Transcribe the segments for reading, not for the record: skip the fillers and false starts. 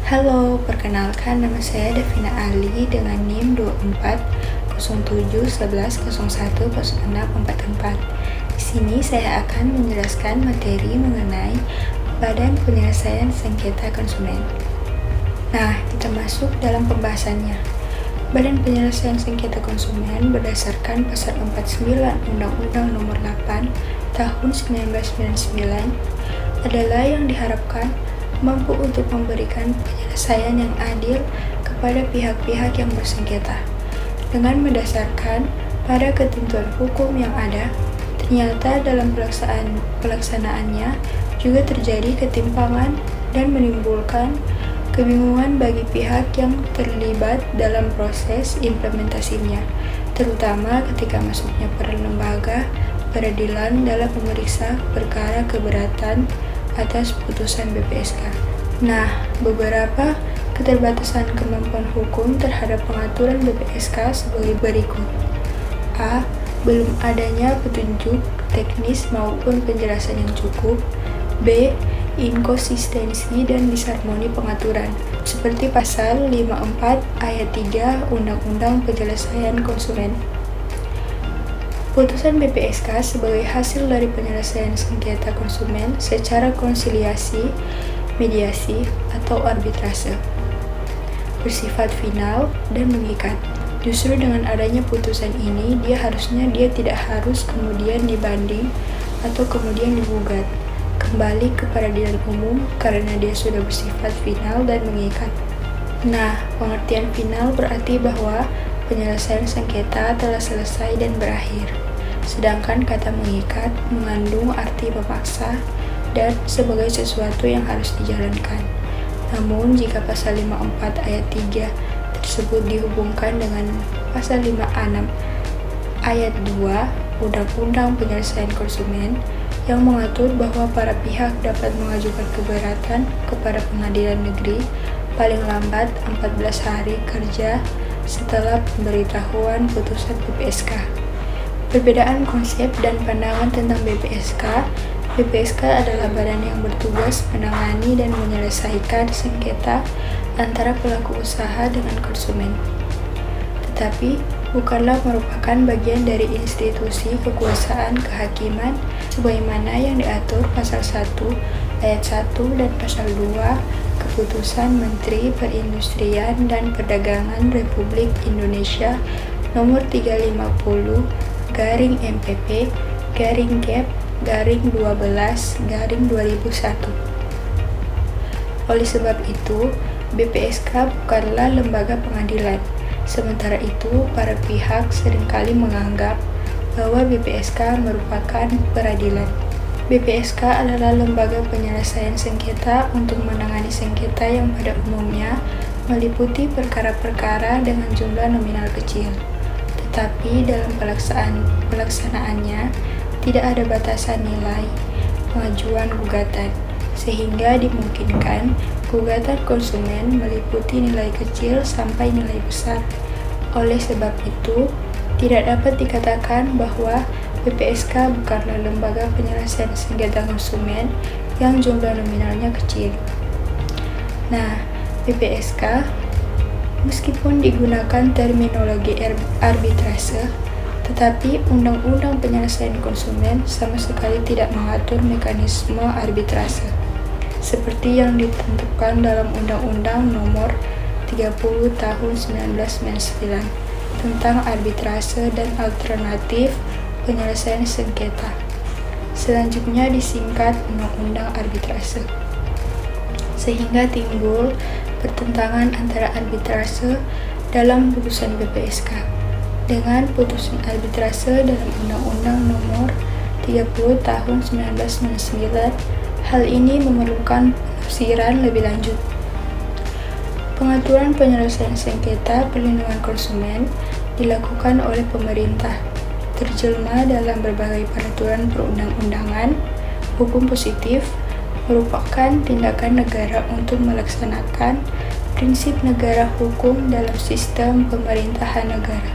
Halo, perkenalkan nama saya Davina Ali dengan NIM 240711010644. Di sini saya akan menjelaskan materi mengenai Badan Penyelesaian Sengketa Konsumen. Nah, kita masuk dalam pembahasannya. Badan Penyelesaian Sengketa Konsumen berdasarkan Pasal 49 Undang-Undang Nomor 8 Tahun 1999 adalah yang diharapkan mampu untuk memberikan penyelesaian yang adil kepada pihak-pihak yang bersengketa. Dengan mendasarkan pada ketentuan hukum yang ada, ternyata dalam pelaksanaannya juga terjadi ketimpangan dan menimbulkan kebingungan bagi pihak yang terlibat dalam proses implementasinya, terutama ketika masuknya para lembaga peradilan dalam memeriksa perkara keberatan atas putusan BPSK. Nah, beberapa keterbatasan kemampuan hukum terhadap pengaturan BPSK sebagai berikut. A. Belum adanya petunjuk teknis maupun penjelasan yang cukup. B. Inkonsistensi dan disharmoni pengaturan, seperti Pasal 54 Ayat 3 Undang-Undang Penyelesaian Konsumen. Putusan BPSK sebagai hasil dari penyelesaian sengketa konsumen secara konsiliasi, mediasi, atau arbitrase, bersifat final dan mengikat. Justru dengan adanya putusan ini, dia tidak harus kemudian dibanding atau kemudian digugat kembali ke peradilan umum karena dia sudah bersifat final dan mengikat. Nah, pengertian final berarti bahwa penyelesaian sengketa telah selesai dan berakhir. Sedangkan kata mengikat mengandung arti memaksa dan sebagai sesuatu yang harus dijalankan. Namun, jika Pasal 54 Ayat 3 tersebut dihubungkan dengan Pasal 56 Ayat 2 Undang-Undang Penyelesaian Konsumen yang mengatur bahwa para pihak dapat mengajukan keberatan kepada pengadilan negeri paling lambat 14 hari kerja setelah pemberitahuan putusan BPSK. Perbedaan konsep dan pandangan tentang BPSK. BPSK adalah badan yang bertugas menangani dan menyelesaikan sengketa antara pelaku usaha dengan konsumen, tetapi bukanlah merupakan bagian dari institusi kekuasaan kehakiman sebagaimana yang diatur Pasal 1 Ayat 1 dan Pasal 2 Keputusan Menteri Perindustrian dan Perdagangan Republik Indonesia Nomor 350/Gap/12/2001. Oleh sebab itu, BPSK bukanlah lembaga pengadilan. Sementara itu, para pihak seringkali menganggap bahwa BPSK merupakan peradilan. BPSK adalah lembaga penyelesaian sengketa untuk menangani sengketa yang pada umumnya meliputi perkara-perkara dengan jumlah nominal kecil. Tetapi dalam pelaksanaannya tidak ada batasan nilai pengajuan gugatan, sehingga dimungkinkan gugatan konsumen meliputi nilai kecil sampai nilai besar. Oleh sebab itu, tidak dapat dikatakan bahwa BPSK bukanlah lembaga penyelesaian sengketa konsumen yang jumlah nominalnya kecil. Nah, BPSK meskipun digunakan terminologi arbitrase, tetapi Undang-Undang Penyelesaian Konsumen sama sekali tidak mengatur mekanisme arbitrase, seperti yang ditentukan dalam Undang-Undang Nomor 30 Tahun 1999 tentang arbitrase dan alternatif penyelesaian sengketa. Selanjutnya disingkat Undang-Undang Arbitrase, sehingga timbul pertentangan antara arbitrase dalam putusan BPSK dengan putusan arbitrase dalam Undang-Undang Nomor 30 Tahun 1999. Hal ini memerlukan penafsiran lebih lanjut. Pengaturan penyelesaian sengketa perlindungan konsumen dilakukan oleh pemerintah, terjelma dalam berbagai peraturan perundang-undangan. Hukum positif merupakan tindakan negara untuk melaksanakan prinsip negara hukum dalam sistem pemerintahan negara,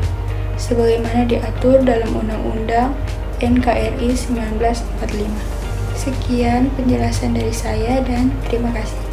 sebagaimana diatur dalam Undang-Undang NKRI 1945. Sekian penjelasan dari saya dan terima kasih.